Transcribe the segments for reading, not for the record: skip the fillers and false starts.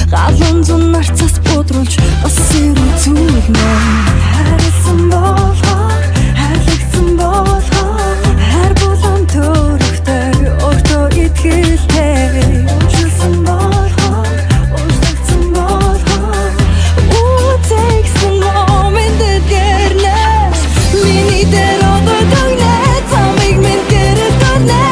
Галан зун нарцаас бодруулж бас сэрүү зүрнэ Харсан болохоор, хайрлагдсан болохоор Хайр булан төрөхтэй, өөртөө итгэлтэй Уучлсан болохоор, уучлагдсан болохоор Takes the moment to get next Миний дээр оготогнэ, цамыг минь гэрэл донэ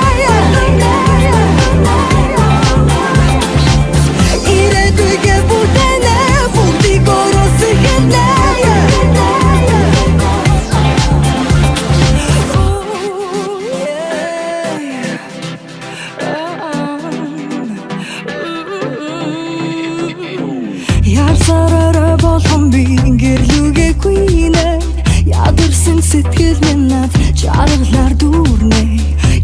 Ярсараа болгон би гэрлүүгээгүй нэ Ядарсан сэтгэл минь над чаргалаар дүүрнэ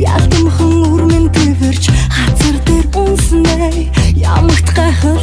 Ялдамхан үрмэн төвөрч хацар дээр унснэ Ямагт гайхал